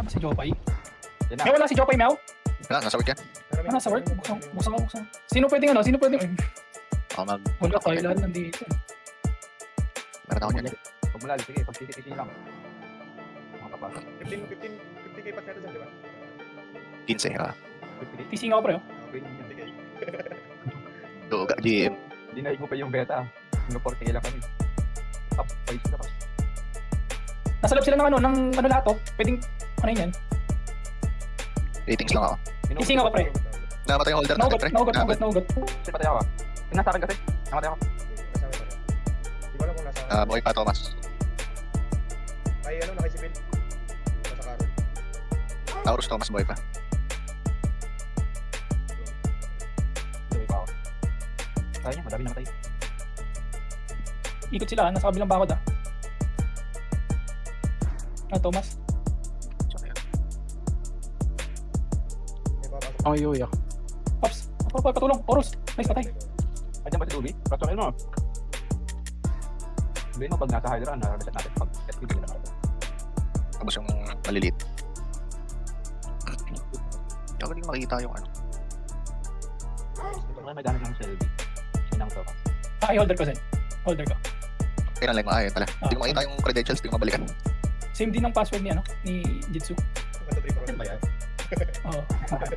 Si Jopay. Yan na. May wala si Jopay, Meow? Wala, nasa work yan. Ah, nasa work. Buksan. Sino pwedeng ano? Sino pwedeng... Ako mag... Wala kayo lahat nandito. Meron ako yan. Pag mula, sige, pag titi lang. Makapasok. 50k pa natin di ba? 15, ah. 50k. Tising ako, pre. Okay, 50k. Duga, GM. Hindi na mo pa yung beta. Yung 40k lang kami. Up, 5 na pa. Nasa loob sila ng ano lahat, oh. Pwedeng, ano yun yan? Ratings lang ako. Tising ako, pre. Namatay yung holder natin, pre. Naugot. Kasi patay ako. Nasa akin kasi. Namatay ako. Kasama pa rin. Di ba alam kung nasa... Buhay pa, Thomas. Ay, nakisipil. Nasa Carol. Taurus, Thomas, buhay pa. Tuloy pa ako. Kaya niya, madami namatay. Ikot sila, nasa kabilang bakod, ah. Ah, Thomas. So, ayan. May papasok. Ang yuya. Pops. Patulong. Horus. Nice, patay. Ay, dyan ba si Ruby? Ratsonil mo. Sabihin mo, pag nasa Hydra, narareset natin. Pag SPB nila natin. Tapos yung maliliit. Hindi ako din makikita yung ano. Wala may gamit ng Shelby. Sinang to. Ah, i-holder ko, Zen. Holder ko. Kaya lang yung pala. Hindi ko makita yung credentials, hindi ko mabalikan. Same din ang password niya, no? Ni Jitsu. Ganda 3 for Yan ba yan? Oo.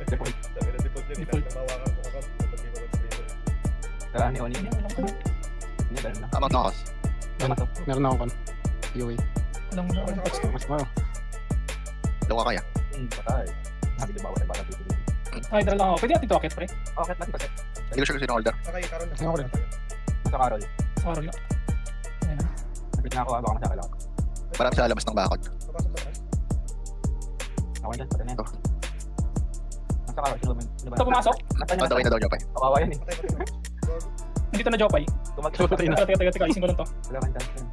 Default. Sabi na default niya, Default. namawakan ko account. Kapag hindi ko mag-screen. Kaya ni Oni niya. Walang Niya, ganun lang. Amount na ako. Tama to. Meron akong kan. UA. touch. Mas mo. Dalawa kaya. Patay. Sabi di ba wala ba dito? Hydra lang ako. Pwede natin toket, pre. Okay, lang kasi. Hindi ko sure kung sino holder. Sakay, Carol na. Ako rin. Sa Carol. Sa Carol lang. Ayan. Napit na ako, baka masakal ako. Marami sa labas ng bakod. Papasok sa taas. Ako yan, patay na yan. Nasa Carol, sino ba? Ito pumasok. Nasa On the way na daw niya pa eh. Kawawa yan eh. Patay. Nandito na Jopay. Patay na. Teka. Isin ko lang to. Wala kang chance yan.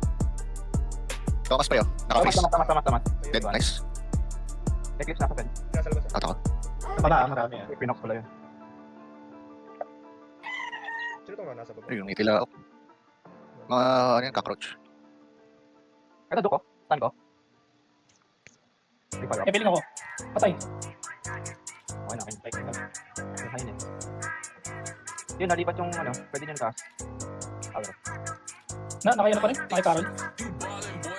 Thomas pa yun. Naka-face. Tamas. Dead, nice. Eclipse nasa pen. Nasa labas. Tato ko. Marami yan. Pinox pala yun. Sino ito nga nasa baba? Ayun, itila. Mga, ano yan, cockroach. Ito duko. Saan ko? Hindi pa Eh, piling ako. Patay. Okay na, okay. Kain eh. Yun, nalipat yung ano, pwede nyo taas. Agro. Nakaya na pa rin. Nakay Carol.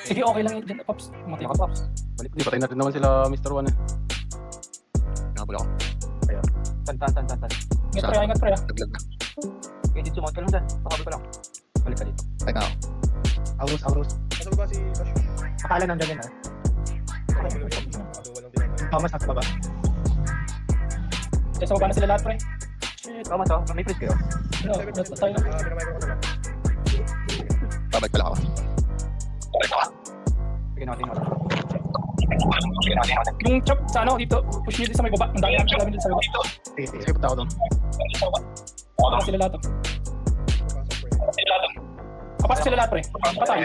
Sige, okay lang yun. Pops. Matay ko. Nakapops. Balik Hindi, patay natin naman sila Mr. One eh. Nakabul ako. Tan. Ingat pre, ah. Naglag na. Okay, dito sumot ka lang dyan. Pakabal ka lang. Balik ka dito. Ay nga ako. Aurus. Nasa baba si Tosh. Akala nandiyan yun ha. Nakatuwa lang din ako. Thomas nasa baba. Sa baba na sila lahat, pre. Shit. Thomas oh, may freeze kayo. No, tayo na. Pinamay ko lang. Babalik pala ako. Babalik ako. Sige natin yung Yung chop sa ano, dito. Push nyo din sa may baba. Ang dami namin dito sa baba. Sige, punta ako doon. Kapasok sila lahat, oh. Kapasok sila lahat, pre. Patay.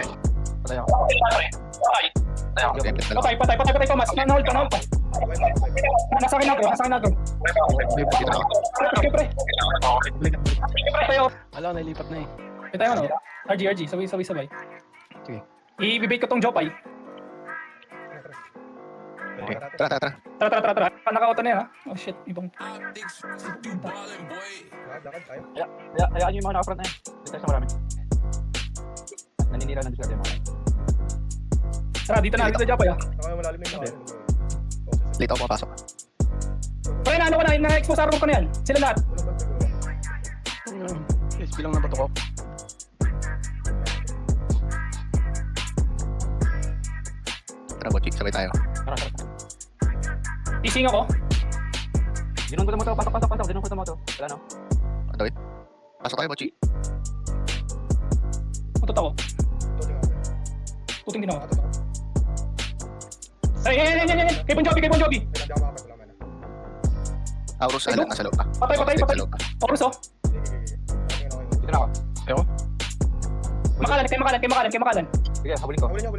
patay ako. Template na lang. Patay, Thomas. Na-hold pa. Nasa akin na, bro. Dito na ako. Okay, pre. Patay, oh. Wala, nailipat na eh. May tayo, ano? RG. Sabay. Sige. I-bibake ko tong Jopay. Okay. Tara. Tara. Naka-auto na yan, ha? Oh, shit. Ibang... Lakad tayo. Hayaan nyo yung mga naka-front na yan. Dito tayo sa marami. Naninira ng discard yung mga. Tara, dito na Jopay, ha? Saka malalim yung mga. Late ako papasok. Pre, na-ano ko na, na-expose arrow ko na yan. Sila lahat. Walang bang siguro. SP lang na bato ko. Tara, Bochik, sabay tayo. Tara. Ising ako. Dinungkot mo to, pasok. Dinungkot mo to. Wala no? On the way. Pasok tayo, Bochik. Tutot ako. Tuting ako. Tuting din ako. Atot ako. Ay. Kay Bon Jovi. May nandiyan ako makapag wala man. Aurus, ala, nasa loob pa. Patay. Sa loob pa. Horus, oh. Sige. Dito na ako. Kay Makalan. Sige, habulin ko. Huli niyo.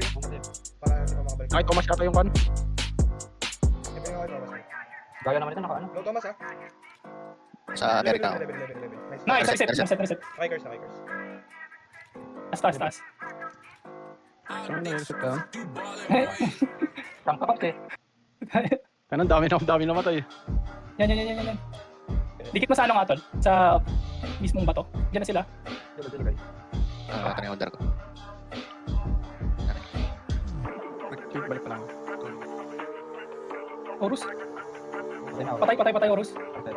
Para hindi pa makabalik. Ay, Thomas kata yung kan. Hindi pa yung Thomas. Gaya naman ito, naka ano? No, Thomas ha? Sa Amerika ako. 11. Nice, Reset. reset. Hikers. Taas. Saan na reset ka? Saan ka pa eh? Ano, dami na matay. Yan. Dikit mo sa ano nga tol? Sa mismong bato. Diyan na sila. Dito, guys. Ito na yung order ko. Sige, balik pa lang. Horus. Patay na ako. Patay, Horus. Patay.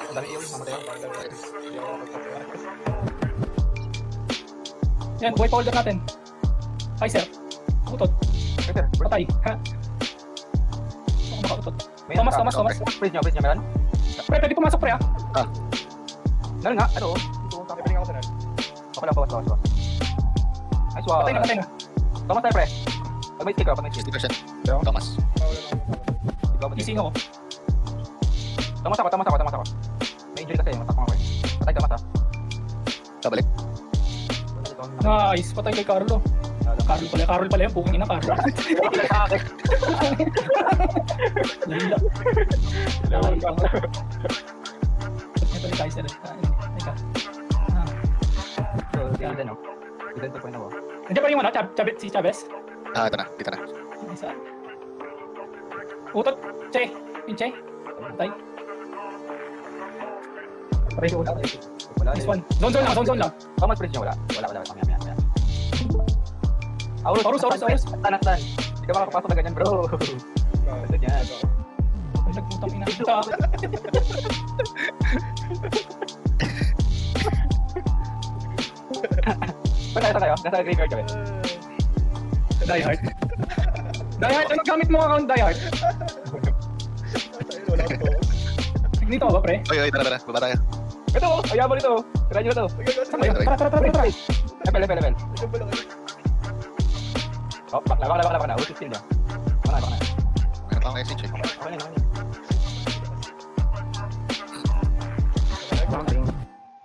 Ang dami iyo, mamatay ako. Hindi ako makapagpapakas. Yan, buhay pa holder natin. Ay, sir. Utot. Okay, sir. Patay. Ha? Ako makautot. May Thomas. Please nyo, meron? Pre, pwede pumasok pre ah. Meron nga, ano? Pipiling ako sa nan. Okay lang, bawas. Nice one. Patay na. Thomas tayo, pre. Pag may stick ka, 60%. Thomas. Ikaw ba? Gising ako. Thomas ako. May injury kasi, matakpan ako eh. Patay, Thomas ha. Kabalik. Nice. Patay kay Carlo. Carol pala yan. Bukang ina, Carlo. Nalila. Ito ni Kaiser. Teka. So, Eden, no? Eden 2.0 ako. Nandiyan pa rin yung ano, si Chavez. Ito na. Dito na. Isa. Utot. Che. Yung Che. Patay. Patay si Utot. Wala. Nice one. Zone lang. Thomas, please nyo, wala. Mamaya. Aurus. Tan. Hindi ka makakapasok na ganyan, bro. Basta yan. Ay, nagputang ina. Ito. Saan tayo? Nasa graveyard kami. Die Hard. Ano gamit mo account Die Hard? Wala akong focus. Dito ba pre? Oy, tara. Baba tayo. Ito, ayabol ito. Try nyo na to. Tara. Level. Ito ba lang? Oh, baka na. Ulit 16 dyan. Baka na. Meron pa akong message eh. Okay na.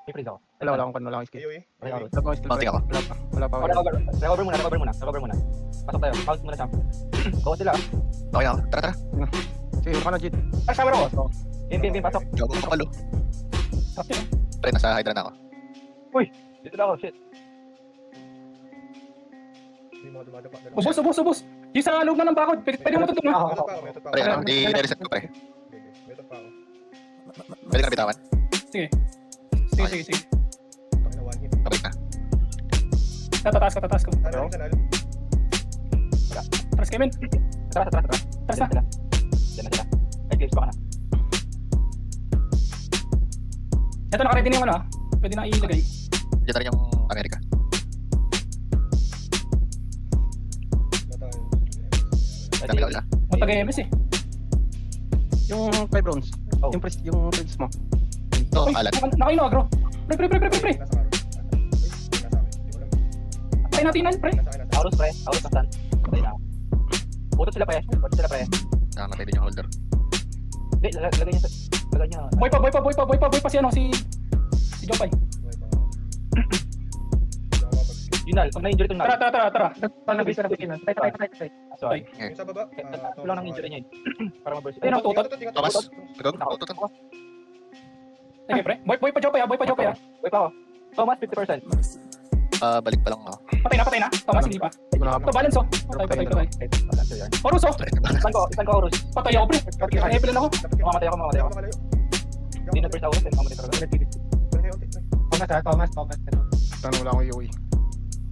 I-freeze ako. Wala akong skill. AOE. Okay, ako. Wala akong skill. Mounting ako. Wala pa. Recover muna. Pasok tayo. Pause muna siya. Bawas sila. Okay na ako. Tara. Sige, huwag ka na, Jit. Shower ako. Game, pasok. Gago ko palo. Sakti. Pre, nasa Hydra na ako. Dito na ako, shit. Hindi mo dumadapa. Ubus. Yung sa loob na ng bakod. Pwede mo tutulong. May top pa ako. Pre, i-reset ko pre. May top pa ako. Pwede ka na bitawan. Sige. Pakina one hit. Kabalik na. Tataas ko. Ano yung kanal? Tras Kevin. Tara. Tras na. Diyan na sila. Ay, James, baka na. Ito nakaready na yung ano ah. Pwede na ilagay. Diyan na rin yung Amerika. Dami ka. Matag-MS eh. Yung 5 rounds. Oh. Yung prince mo. Ito, alat. Nakaino agro. Pre. Nasa karo. Nasa akin. Hindi ko alam. Patay natin yan pre. Nasa akin. Aurus, pre. Aurus, nasan? Patay na ako. Putot sila, pre. Nakamatay din yung holder. Hindi, lagay niya. Boy pa si ano si Jopay. Yun na, pag na-injury ito na. Tara. Sorry. Yung sa baba. Kulang ng injury niya. Para ma-burst. Ayun ang tutot. Thomas. Tututan. Sige pre. Boy pa Jopay ah. Wait pa ako. Thomas, 50%. Balik pa lang ako. Patay na. Thomas hindi pa. Hindi ko na Ito balance oh. Patay. Wala siya yan. Horus oh. Isan ko, Aurus. Patay ako pre. Epilan ako. Mamamatay ako. Hindi na first Aurus. Mamatay talaga. Thomas. Tanong wala akong EOE.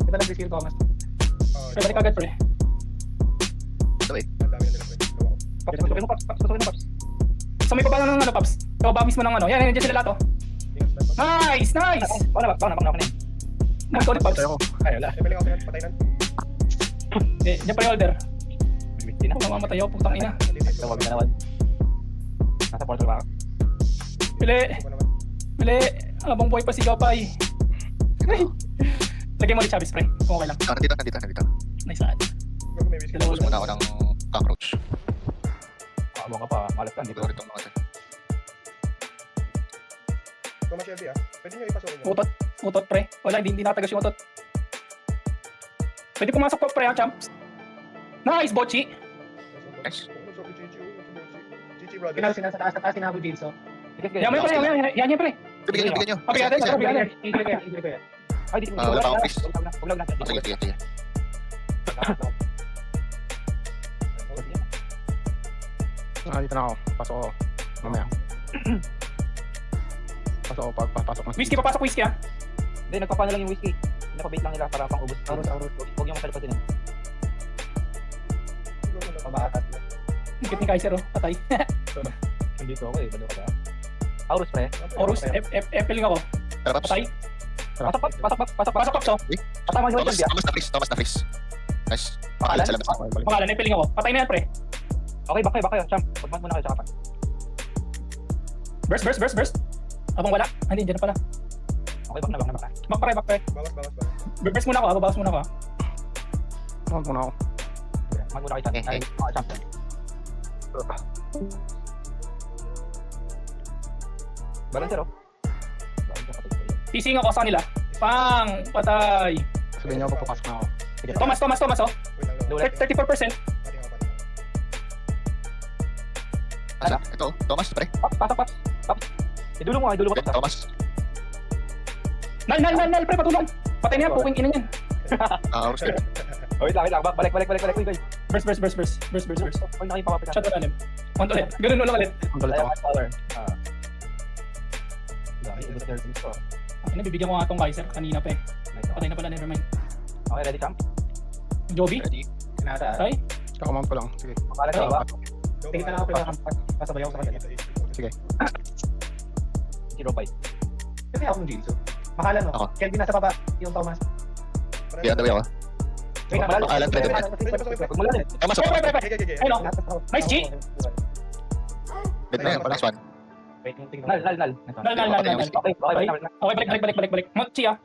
Ito lang si Thomas. Pre balik agad pre. Pasukin mo, Paps. So may pabala ng ano Paps. Baba mismo ng ano. Yan sila lahat oh. Nice. Baka na. Nice ulit Paps. Patay ako. Ay, wala. Patay na. Diyan pa yung holder. Hindi na. Mamamatay ako putang ina. Tawag na nawal. Nasa portal ba ako? Bili. Habang buhay pa si Jopay. Lagay mo ulit Chavez pre. Kung okay lang. Nandito. Nice ad. Tapos muna ako ng cockroach. Amo ka pa, malas ka. Dito ulit itong mga Thomas Shelby pwede nyo ipasukin yun. Utot pre. Wala, hindi natagas yung utot. Pwede pumasok pa pre ha, champs. Nice, Bochi. Nice. GG brother. Sa taas sinabo Jason. Sige. Yan pre. Yan pre. Bigyan nyo. Pabigyan natin. Ay, dito. Wala pa akong fish. Huwag lang. Sige. Dito na ako. Pasok ako. Mamaya. Pasok ako pagpapasok na. Whiskey, papasok whiskey ah. Hindi, nagpapano lang yung whiskey. Pinapabait lang nila para pang ubos. Huwag yung masalpasin eh. Pabaatat. Higit ni Kaiser oh, patay. Nandito ako eh. Balo ka ba? Aurus pre. Horus, F-feeling ako. Tara, Paps. Patay. Pasok. Pasok Pops oh. Kasama yung Thomas, Shelby ah. Thomas na freeze. Nice. Pangalan? Sa labas. Pangalan, F-feeling ako. Patay na yan pre. Okay, back kayo. Champ, pagmat muna kayo sa kapan. Burst. Abang wala. Hindi, dyan na pala. Okay, back na. Back pre. Bawas. Burst muna ako, babawas muna ako. Mount muna ako. Mag muna kayo champ. Ay, champ. Balancer oh. Tising ako sa kanila. Pang! Patay! Sabihin niyo ako papasok na ako. Sige. Thomas oh. Wait lang. Ulit. 34%. Pating. Asa? Ito, Thomas, pre. Pasok. Idulong mo. Thomas. Nal, pre, patulong. Patay na yan, puking ina yan. Horus pre. Wait lang. Balik. Uy. Burst. Uy, nakipapapit. Shot ulit. One ulit. Ganun ulit. Ang galit ako. Power. Ubus na rin ito. Ano, bibigyan ko nga itong Kaiser kanina pa eh. Patay na pala, nevermind. Okay, ready champ? Joby? Kinata. Patay? Kakamount ko lang. Sige. Makala ka ba? Tingnan ako pasabay ako sa kanila. Sige. 0-5. Kasi ako ng Jinsu. Makalan no? Ako. Kelvin nasa baba, yung Thomas. Kaya tabi ako. Wait, Pangalan, pre. Huwag mo lang eh. Thomas, Pre. Okay. Ayun oh. Nice, G. Dead na yan. Last one. Wait, yung tingnan. Nal. Nal. Okay, balik. Mount Chi ah.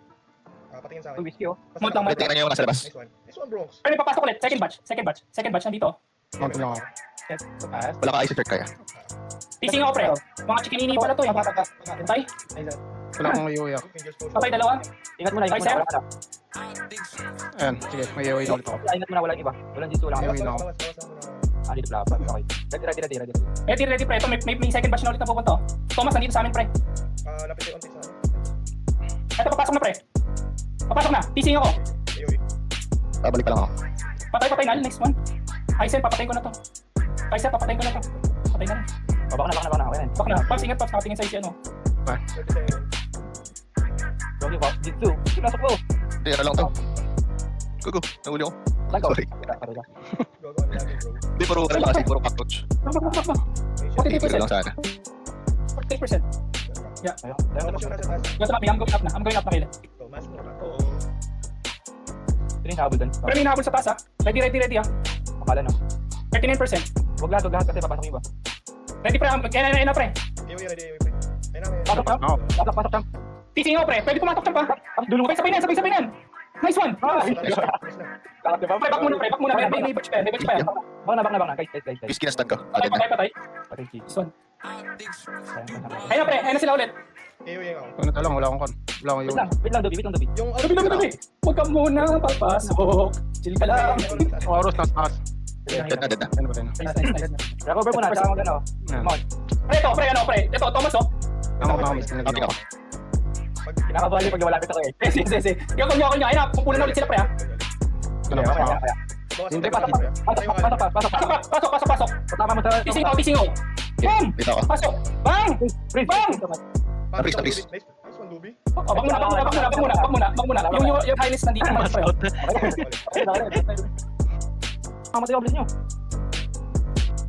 Patingin sa Uy, akin. whiskey oh. Mount lang, Pre, tingnan nyo yung nasa labas. Nice one, Bronx. Pero may papasok ulit. Second batch nandito. Mount lang ako. Taas. Wala ka ice effect kaya. Tising ako pre. Mga chikinini pala to eh. Patay? Wala akong iuwi ako. Patay dalawa? Ingat muna, Ay, sir? wala ka na. Ayan. Sige. May iuwi na ulit ako. Ingat muna, walang iba. Walang Jinsu, walang Ayun. iba. Dito pala. Okay. Ready. Ready pre. Ito may second batch na ulit na pupunta oh. Thomas nandito sa amin pre. Lapit yung onti sa akin. Ito papasok na pre. Papasok na. Tising ako. AOE. Babalik pa lang ako. Patay na. Next one. Kaiser, papatayin ko na to. Kaiser, papatayin ko na to. Patay na rin. Baka na. Okay na. Bak na. Paps, ingat Paps. Nakatingin sa isi ano. 30 seconds. Jogi ba? Jinsu. Pinasok mo. Hindi, ano lang to. Gugu, nahuli ako. Lang Sorry. Go, ano natin, bro. Hindi, puro ano lang kasi, puro cockroach. Bak. Patient. Tigil lang sana. 40%. Thomas yung nasa taas. Yung sa I'm going up na kaila. Thomas, muna to. Ito yung habol dun. Pero may nahabol sa taas ah. Ready ah. Makala no. 39%. Huwag lahat kasi papasok yung iba. Ready pre. Kaya na pre. AOE, ready, AOE, pre. Ayun na, Pasok ka? Oo. Pasok champ. Tising ako pre. Pwede pumatok siya pa. Dulong Sabay na yan. Nice one. Nice na. Diba? Pre, back muna. May batch pa yan. Baka na. Guys. Whiskey na stand ko. Dead na. Patay. Patay cheese. This one. Ayun na pre. Ayun na sila ulit. AOE yung ako. Ano to lang. Wala akong kon. Wala akong iuwi. Wait lang, Dobby. Yung Tabi. Huwag ka muna papasok. Chill ka lang. Ang oras nasa taas. Dead na. Ano ba tayo na? Nice. Recover mo na. Tsaka mag ano. Ayan. Pre. Ito, Thomas oh. Tama. Miss. Tabi ako. Kinakabali pag nawalapit ako eh. Sige. Yung nyo. Ayun na. Pumpunan na ulit sila pre ha. Ano ba? Hindi, Pasok. Tama mo sa... Tising ako. Bam! Dito ako. Pasok. Bang! Freeze. Please. Nice one, Dubi. Bak muna. Yung highness nandito na pre. Tama tayo oblis nyo.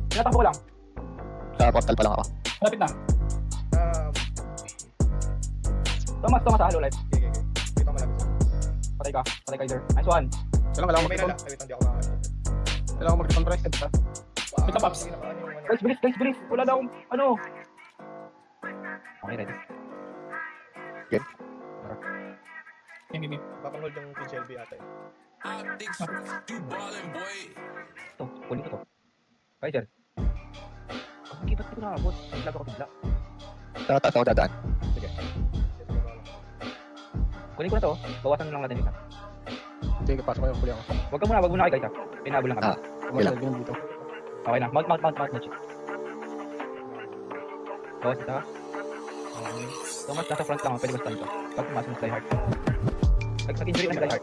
Tinatakbo ko lang. Sa portal pa lang ako. Malapit na. Thomas sa hollow life. Okay. Wait, ako malapit. Patay ka either. Nice one. Wala akong May mag-recon. nala. Wait, hindi ako makakalimutan. Wala akong mag-recon price. Wait na, Paps. Guys, bilis. Wala na akong ano. Okay, ready. Maybe. Papang-hold yung PCLB ata. Ito, kunin ko to. Kaiser. Ang kibat ko na abot. Naglag ako bigla. Taas ako dadaan. Kunin ko na to. Bawasan lang natin isa. Sige, pasok kayo. Huli ako. Wag muna kayo guys ha. Pinabol lang kami. Umalis din dito. Okay na. Mount. Bawas ito ha. Thomas, nasa front lang. Pwede ba stand to? Pag pumasok ng fly hard. Nag-injury ng fly hard.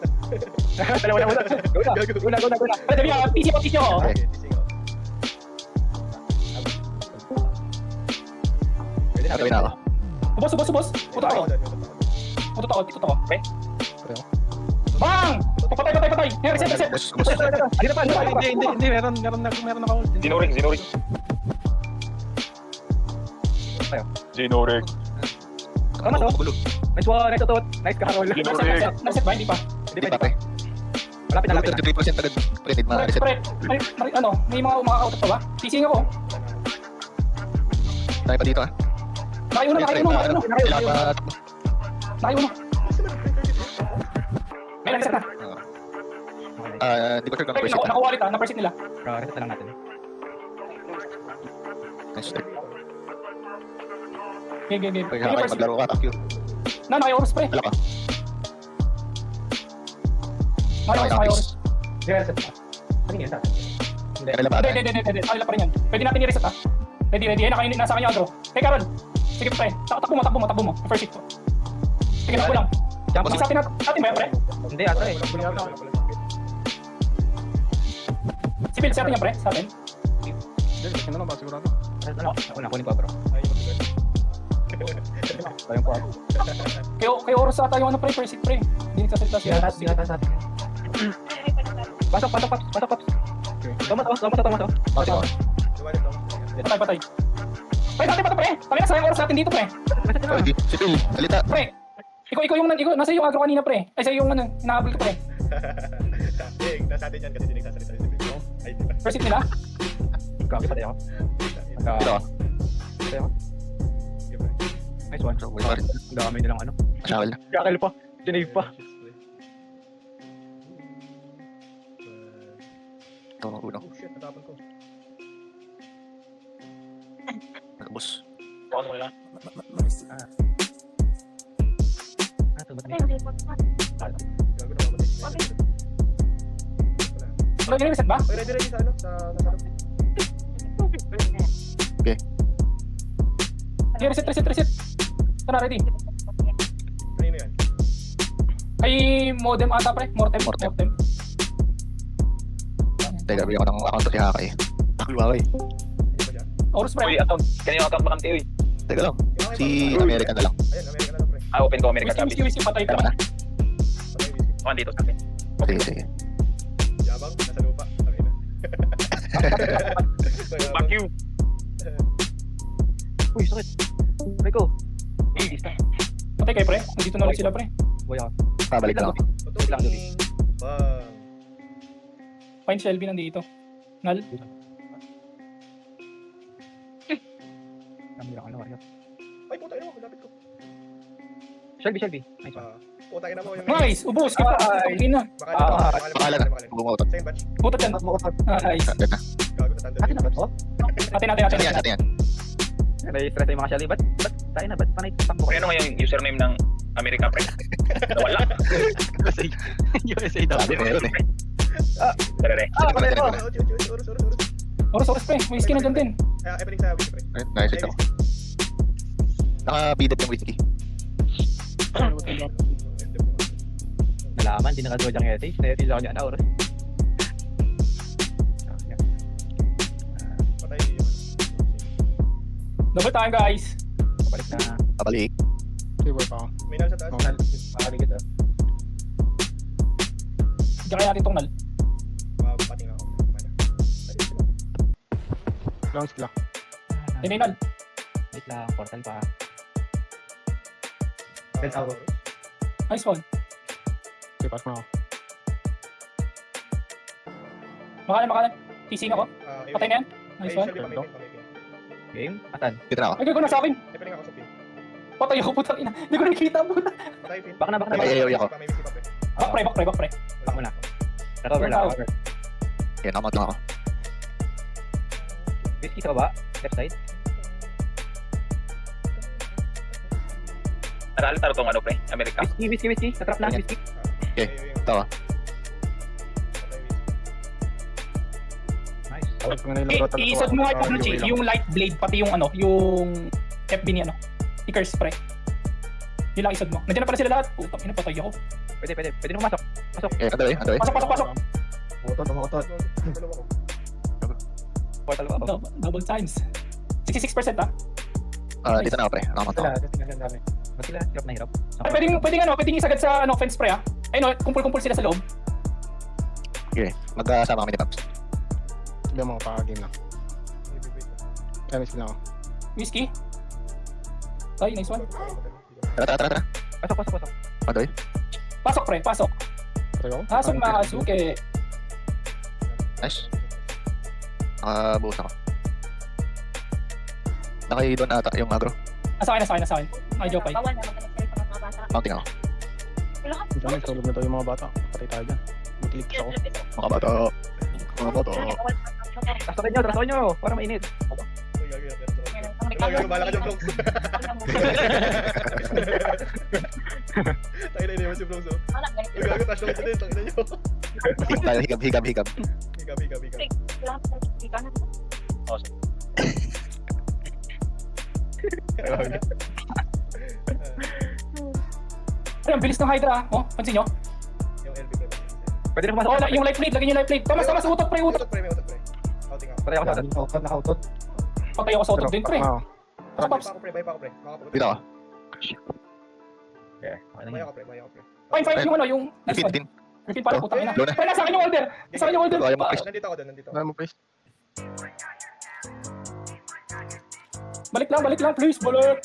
Dalawa na. Go na. Pwede niya, PC ko. Okay. Okay, tising ako. Gagawin na ako. Ubos. Puto ako. Puto ako. Okay. Bang! Patay. Hey, reset. Ubus, ubus. Alina pa. Hindi, meron ako. Zinurig. Zinurig. Tama to. Gulo. Nice one, nice to. Nice Carol. Reset ba? Hindi pa. Hindi pa, pre. Malapit na. 33% agad printed ma-reset. May mga umakakautot pa ba? Sising ako. Tayo pa dito, ah. Nakayo na. Kailangan pa. May reset na. Hindi ko sure kung Okay, reset na. nakuha ulit na-preset nila. Reset na lang natin. Nice. Game. Pag kayo maglaro ka, thank you. Nakayo-oras pre. Wala ka. Nakayo-oras. Reset pa. Ano yun sa atin? Kanila pa ata. Hindi. Kanila pa rin yan. Pwede natin i-reset ha. Ready. Nasa kanya agro. Hey Carol. Sige pre. Takbo mo. First hit ko. Sige, takbo lang. Jump Kasi lang. sa atin ba yan pre? Hindi ata eh. Si Bill, sa atin yan pre? Sa atin? Hindi, kasi na lang ba sigurado. Ako na, kunin ko bro. Tayong po. Kayo oras sa tayo ano pre? First hit pre. Hindi nagsasalita siya. Binata sa atin. Pasok, Pops. Thomas. Bakit ako? Patay. Pre, dati pa to pre. Tangina, sayang oras natin dito pre. Oh, di. Si Phil, salita. Pre. Ikaw nasa yung agro kanina pre. Ay sa'yo yung ano, hinahabol ko pre. Nasa atin yan kasi hindi nagsasalita si Bill. Ay, di ba? First hit nila. Grabe pa tayo. Dito ako. Nice one. So, wala pa rin. Ang dami nilang ano. Masyakal na. Kakal pa. Dinave pa. Ito, uno. Oh shit, natapon ko. Ubus. Ano mo lang? Ito ba Gago na mamatay. Ano, reset ba? Okay, ready sa ano? Sa loob. Okay, reset. Tara, ready. Kanino yan? Ay, modem ata pre. Mortem. Teka, bigyan ko ng account si Haka eh. Takluwa ko eh. Hindi ba dyan? Oras pre. Uy, account. Kanina account ba kami? Uy. Teka lang. Yung aking Si pa- American na lang. Ayan, American na lang pre. Open ko American sabi. Whiskey, patay ka. Tama na. Patay, busy. Ako dito sa atin. Sige. Yabang, nasa lupa. Tangina. So, yabang. Fuck you. Uy, sakit. Rico. Patay kayo pre. Nandito na ulit sila pre. Boy ako. Pabalik lang ako. Tutuling. Bang. Find Shelby nandito. Nal. Dami lang ano, warrior. Ay, puta, ina mo, malapit ko. Shelby. Nice one. Puta, ina mo yung... Nice! Ubus! Kita! Ina! Pakala na. Bumutot. Second batch. Buta dyan. Nice. Dead na. Gago, natanda Atin na ba to? Atin. Sa atin yan. Nai-stress yung mga Shelby. Ba't tayo na? Ba't panay takbo Okay, ano nga yung username ng America pre? Wala. USA daw. Sabi meron eh. Tara. Tinig ko na. Oras pre. May skin na dyan din. Evening sa wiki, pre. Nice ito. Naka-beaded yung whiskey. Nalaman, di nakadraw diyang message. Na-message ako niya na oras. Patay yun. Double time guys. Balik na. Pabalik. Sige, boy pa ako. May nal sa taas. Okay. Makaligid ah. Diyan kaya natin itong nal. Mapating ako. Mana. Ayun sila. Long skill ako. Yan yung nal. Wait lang, portal pa. Red out. Nice one. Sige, pass mo ako. Makalan. Teasing ako. Patay na yan. Nice one. Game? Atan? Dito na ako. Ay, gagawin na sa akin. Evening ako sa pin. Patay ako, putang ina. Hindi ko nakikita po. Patay pin. Baka na. Ay, ako. May wiki pa, pre. Back pre. Baka mo na. Recover lang. Recover. Kaya nakamot lang ako. Whiskey sa baba. Left side. Tara tong ano pre? America. Whiskey. Natrap na. Ayan. Whiskey. Okay, tawa. Nice. Kung ano yung total I-isod mo nga yung Chi, yung light blade, pati yung ano, yung FB ni ano. Stickers pre. Yun lang isod mo. Nandiyan na pala sila lahat. Putang ina, patay ako. Pwede nung masok. Okay, underway. Pasok. Tumakot. Dalawa ko. Portal pa. Double times. 66% ha. Dito na ako, pre. Nakakonto Sila, ako. tingnan ang dami. Ba't sila hirap na hirap? Ay, pwedeng isagad sa fence pre ah. Ayun oh, kumpul-kumpul sila sa loob. Sige, magkasama kami ni Paps. Sabi ang mga pa-game na. Kaya may skill na ako. Whiskey. Ay, nice one. Tara. Pasok. Padoy. Pasok pre, pasok. Try ako. Pasok Masuke. Nice. Buhos ako. Doon ata yung agro. Nasa akin. Ay, Jopay. Bawal na mag-connect sa mga bata. Mounting ako. Diyan, nagsulog na tayo yung mga bata. Patay tayo dyan. Buti-ligtas ako. Mga bato. Trasokin nyo, para mainit. Bala ka dyan, Bronx. Tayo na iniwan si Bronx. Uy, gago, taas naman din. Tangina nyo. Higab. Higab. Ay, ang bilis ng Hydra ah. Oh, pansin nyo? Yung LB pre. Pwede na Oh, pumasok. yung life plate, lagyan nyo life plate. Thomas, utot pre. Utot pre. Outing ako. Patay ako sa atin. Nakautot. Patay ako sa utot din pre. Oo. Pasok, Paps. Bay pa ako pre. Dito ako. Okay, okay na Bay yun. ako pre. Fine, yung ano, yung... Nice one. 15. Repeat para putang ina. Low na. Pre, nasa akin yung order. Nasa akin yung order. Ayaw mo, Chris. Nandito ako doon. Dahil mo, please. Balik lang, please. Balik.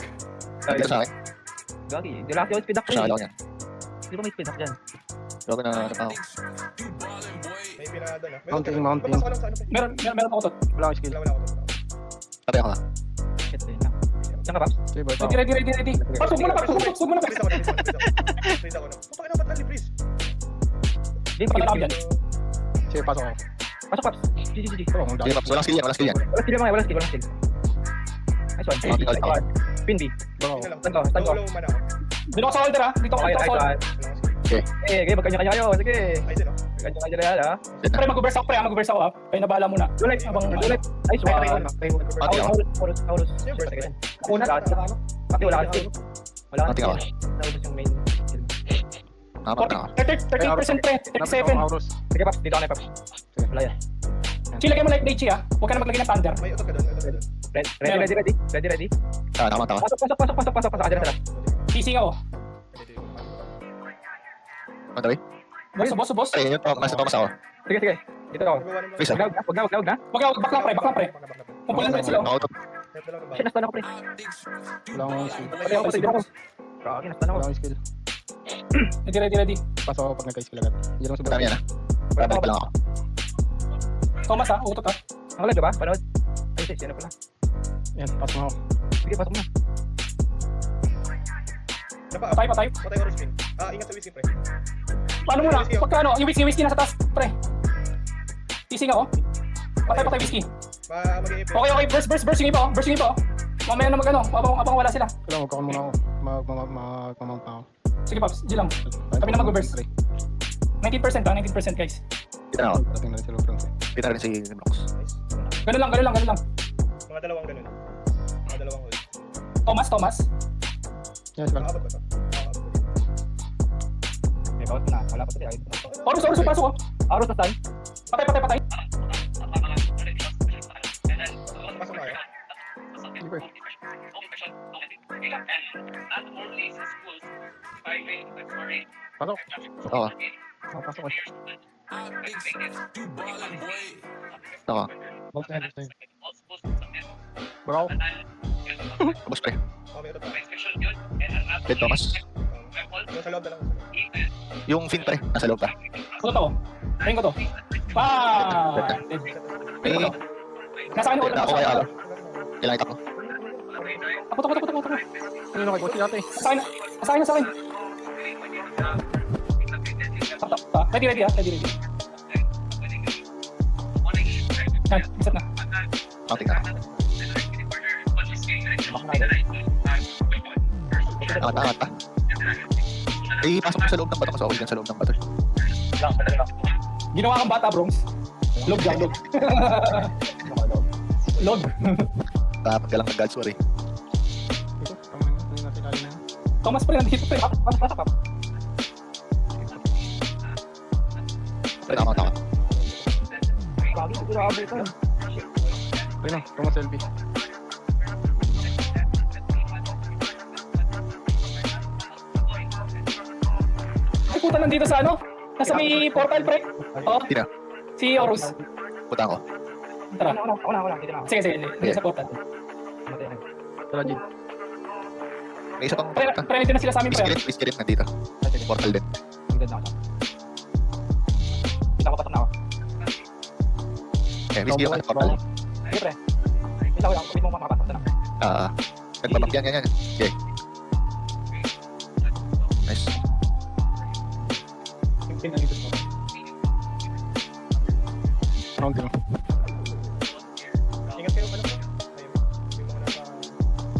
Dito sa akin. Gagi, di lahat yung speed up Siya lang yan. Di ba may speed up dyan? Gago na ako. May pina doon ah. Mounting. Papasok ka lang sa ano pre. Meron ako utot. Wala akong skill. Wala ako doon. Patay ako na. Shit, yun lang. Diyan ka, Paps? Sige, boy. Ready. Paps, huwag mo na. Freeze ako na. Putang ina, ba't nali-freeze? Di, Patay ako dyan. Sige, pasok ako. Pasok, Paps. GG. Oo, ang Sige, dami. Paps. Walang skill yan. Walang skill. Nice one. Mounting ulit ako. Pin B. Baka ako. Tingnan lang. Saan ka? Wala mo mana ako. Dito ako sa order ah. Dito ako Okay, sa nice order. one. Okay, magkanya-kanya kayo. Sige. Ay, din oh. Magkanya-kanya na yan, ha? Pre, mag-burst ako pre. Mag-burst ako ah. Kayo nabahala muna. Dulit. Habang- Nice one. Mounting ako. Horus. Sino first? Una. Pati wala ka skill. Wala ka Mounting ako. Naubos yung main skill. Nakapunta ako. 38% pre. 37. Auros. Sige, Paps. Dito ka na, Paps. Wala yan. Chi, lagyan mo like Daichi ah. Huwag ka na maglagay ng thunder. May utot ka doon. Ready. Nakapunta ako. Pasok. Adyan na. Teasing ako. Padoy. Boss. Pre, yun. Mas ako. Sige. Dito ako. Freeze ah. Wag na. Back lang pre. Kumpulan pre sila. Nakautot. Shit, nastan ako, pre. Wala akong skill. Patay ako. Grabe, nastan ako. Wala akong skill. Ready. Pasok ako pag nagka-skill agad. Yan lang sa Dami yan ah. Babalik pa lang ako. Thomas ah. Utot ah. Ang live ba? Panood? Ay, sis, yan na pala. Yan, pasok na ako. Sige, pasok na. Patay. Patay orange pin. Ingat sa whiskey pre. Paano muna? Pagka ano, yung whiskey nasa taas, pre. Teasing ako. Patay whiskey. Mag-i-ape. Okay, burst yung iba oh. Mamaya na magano, abang wala sila. Kailangan magkakan muna ako. Mag-mount na ako. Sige Paps, di lang. Kami na mag-burst. 19% 19% guys. Dito na ako. Dating na rin sila Bronx. Dito na rin si Brox. Ganun lang. Mga dalawang ganun. Mga dalawang hold. Thomas. Yan, sila. Nakabot ba ito? May bawat na. Wala pa sa tayo. Orus, pasok oh. Aros na stun. Patay. Pasok na kayo. Sige, boy. Pasok. Oo. Pasok ko. Ako. Box na. Bro. Tapos pre. May utot pa. Dead Thomas. Yung sa loob na lang. Yung fin pre. Nasa loob pa. Utot ako. Ayun ko to. May... Nasa akin utot. Ako kaya ako. Kailangan itak ko. Ako. Ano kay Bossy dati? Sa akin. Ready ah. Ready. Yan, isat na. Mounting na. Angat pa. Eh, pasok mo sa loob ng bato kasi okay dyan sa loob ng bato. Ginawa kang bata, Bronx. Log. Log. Dapat ka lang ng God's War eh. Ito, tama na. Hindi natin kali na yan. Thomas pre, nandito pre. Pasok. Pre, nakakunta ako. Grabe, grabe ito. Ayun na, Thomas LB. ata nandito sa ano? Nasa may portal, pre. Oo. Sino? Si Horus. Puta ko. Tara. Ako na. Dito na ako. Sige, nandito sa portal. Matay na. Tara, Jin. May isa pang Pre, nandito na sila sa amin, pre. Whiskey rin nandito. Portal din. Ang ganda ako. Kita ko pasok na ako. Eh, whiskey yung portal. Sige, pre. Kita ko lang. Kapit mo makapasok na. Nagbabak yan. Okay. Nice. Round din. Ingat kayo, ano po? Ayun, yung mga nasa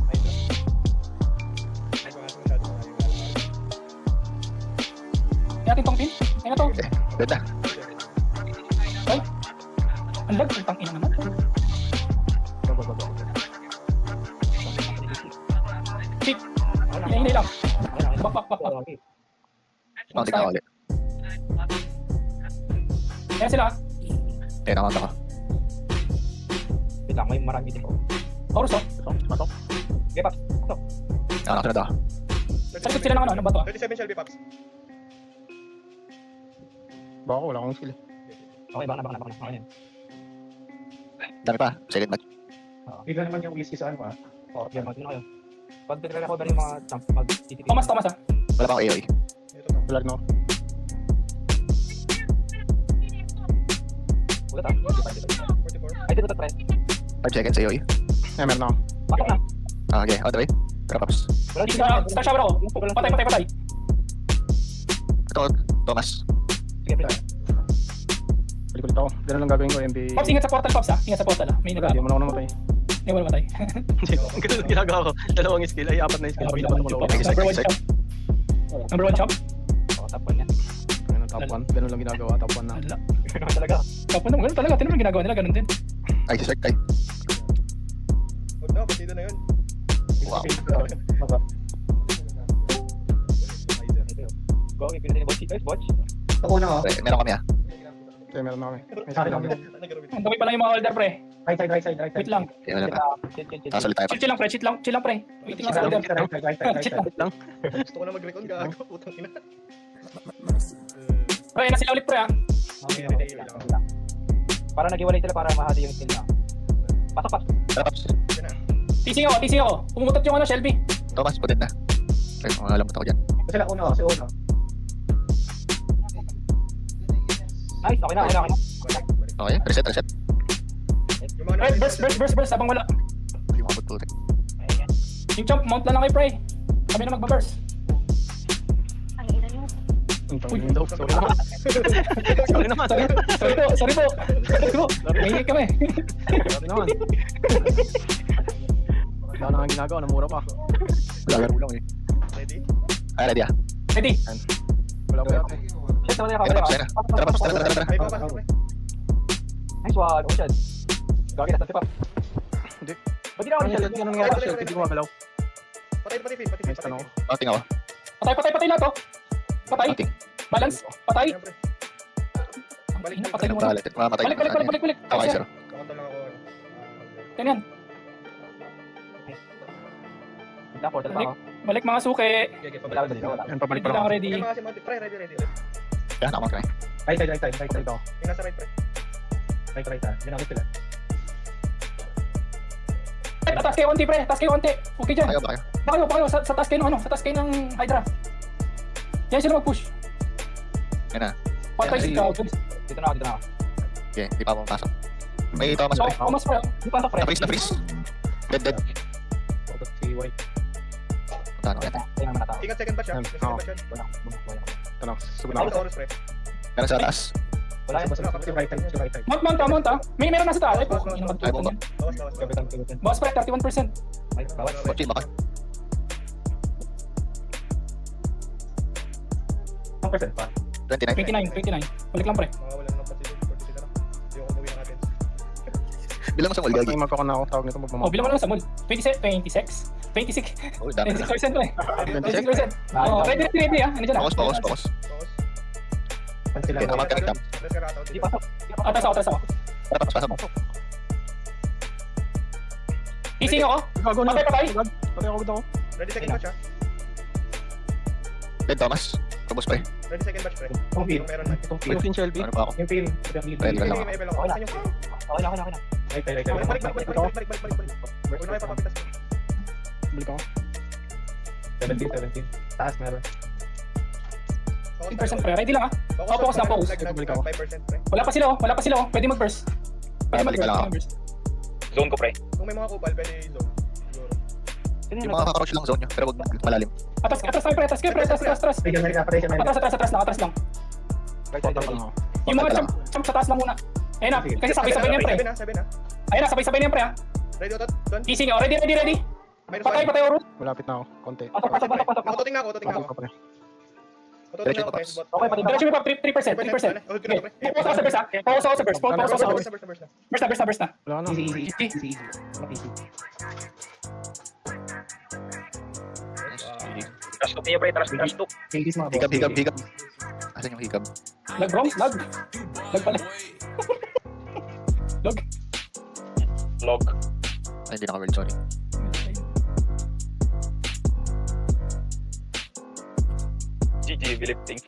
Hydra. Ay, kung nasa masyado mga yung Kaya natin tong pin. Ayun na to. Ganda. Ay. Ang lag. Ang ina naman. Shit. Hinay lang. Bak. Mounting na ulit. Ayan sila. Eh, nakanta ko. Wait lang, may marami din ko. Horus, oh. Pasok. Okay, Paps. Nakanta na daw. Sagot sila ng ano ba to? 37 Shelby Pops. Baka wala akong skill. Okay, baka na. Okay, yan. Dami pa. Second match. Bigla naman yung whiskey sa ano ah. Oh, yan, mag-ino kayo. Pag pinag-recover yung mga jump, mag-tititig. Thomas, ah. Wala pa akong AOE. Ito to. Wala no. Ulit ah. 44. Ay, dito pre. 5 seconds AOE. Eh, meron ako. Pasok na. Okay, on the way. Drop ups. Wala dito. Star shower ako. Patay. Ito, Thomas. Sige, pre. Balik ulit ako. Ganun lang gagawin ko, MB. Pops, ingat sa portal, Pops, ha? Ingat sa portal, ha? May Hindi nag-aabot. mo na ako namatay. Hindi mo namatay. Ganun lang ginagawa ko. Dalawang skill. Ay, apat na skill. Okay, Dapat mo Pops, lang. number 1 champ. Number 1 champ? Oh, top 1 yan. Ganun, top 1. Ganun lang ginagawa. Top 1 na. Wala. Ganun talaga. Top 1 naman, ganun talaga. Tinan mo yung ginagawa nila, ganun din. Ay, si Shark Kai. Huwag na, partido na yun. Wow. Go, ipinili ni Botch. Guys, Botch. Ako na oh. Pre, meron kami Okay, meron na kami. May sa akin lang. Ang dami pa lang yung mga holder, pre. Right side. Wait lang. Okay, wala pa. Chill. Nakasalit tayo pa. Chill lang, pre. Chill lang, pre. Waiting lang sa holder. Chill lang. Gusto ko na mag-recon, gago. Putang ina. Pre, na sila ulit, pre, ha? Okay, everyday lang. Para nag-iwalay sila para mahati yung skill na. Pasok. Drop ups. Teasing ako. Pumutot yung ano, Shelby. Thomas, putit na. Okay, mga lamot ako dyan. Kasi lang una, kasi una. Nice, okay na. Okay, reset. Yung mga Pre, nasa burst, abang wala. Hindi mo putik. Ayan. Yung jump, mount lang kayo, pre. Kami na magbaburst. Ang ina nyo. Ang tangin daw. Sorry naman. Sorry naman. Sorry po. Mahingi kami. Sorry naman. Wala na nga ginagawa. Namura pa. Lalaro lang eh. ready? Ay, ready ah. Ready? Wala pa yata. Shit, naman Ay, tapos na. Tara, Paps, tara. Ay, papasok pre. Nice one. Oh, shit. Gagi na, tapos Hindi. Ba't di na ako Ano nila? nangyari sa Hindi ko magalaw. Patay, Phil. Nice tanong. Mounting ako. Patay na to. Patay. Mounting. Balance. Patay. Ayan, pre. Balik na, patay mo. Balik. Mamatay. Balik. Okay, sir. Kakunta lang ako. Ganyan. Wala, portal pa ako. Balik mga suke. Okay, Wala, pabalik. wala. Yan, pabalik Hindi pa lang lang ako. ready. Yung mga si Monty, pre, ready. Yan, ako kami. Right side. Dito ako. Yung nasa right, pre. Right ah. Ginamit sila. Taas kayo konti, pre. Taas kayo konti. Okay dyan. Baka kayo. Baka kayo. Sa taas kayo ng ano. Sa taas kayo ng Hydra. Yan sila mag-push. Yan na. Patay si Yan, Kao. Dito na ako. Okay, di pa ako pumasok. May Thomas Oh, pre. Thomas, pre. Di pasok, pre. Na-freeze. Dead. Photo si White. Punta na natin. Kaya naman natao. Ingat, second batch, Yan, May second oo. batch yan. Wala. Bumukuha ako. Tanong. Sugod na Ako ako. sa Horus, pre. Meron sa taas. Wala yan. Si right side. Mount ah. Meron na sa taas. Ay, po. Hindi naman Ay, tutok bomba. yan. Bawas. Boss, pre. 31%. Ay, bawat. Kotse, baka. Ang percent pa. 29. 29. Balik lang, pre. Mga wala na ng patilo. 40 sila na. Yung umuwi na natin. Bilang mo sa mall, Pag gagi. may magkakana ako, tawag nito Oh, magpamahal. bilang mo lang sa mall. 26. Oh, dami na. 26%, pre. 26? 26%. Oh, ready, ah. Ano dyan, ah. Focus. Bawas. Pan sila. Okay, naman ka nag-dump. Press ka rata. Di pasok. Atras ako. Tara, Paps, pasok mo. Teasing ako. Gago na. Patay. Patay ako dito. Ready, second batch, ha? Dead, Thomas. Tapos pre. Ready second batch, pre. Itong pin. Kung meron man. Itong pin. Yung Pin Shelby. Ano pa ako? Yung pin. Ayun lang ako. May lang ako. Saan yung pin? Okay na. Ay, Balik. Huwag na kayo papapitas. Balik ako. 17. Taas meron. 10% pre. Ready lang ah. Focus lang, focus. Balik ako. 5% pre. Wala pa sila oh. Pwede mag-burst. Pwede Balik ka lang ako. mag-burst. Zone ko, pre. Kung may mga kupal, pwede zone. Siguro. Yung mga kakroach lang zone nyo, pero wag malalim. Atras tayo pre. Atras. Ay, ganun ka. Pressure na. Atras lang. Kontak lang ako. Yung mga Kontak lang. champ sa taas lang muna. Ayun na. Kasi sabay-sabay niyan pre. Sabi na. Ayun na, sabay-sabay niyan pre ha. Ready, Otot? Don? Easy nga. Ready. Minus Patay 1. Oro. Malapit na ako. Konti. Pasok. Autoting na ako. Konti pa pre. Autoting na ako. Diretso Bot. Okay, pati. Diretso mo pa 3%. Hold ko na, pre. Focus ako sa burst ha. Focus ako sa burst. Burst na. Burst na. Wala na. Easy. Trust talk niyo, pre. Trust talk. Higis mga boss. Higab. Asan yung higab? Lag bro. Lag pala. Log. Ay, hindi naka-word, sorry. GG, Philippines.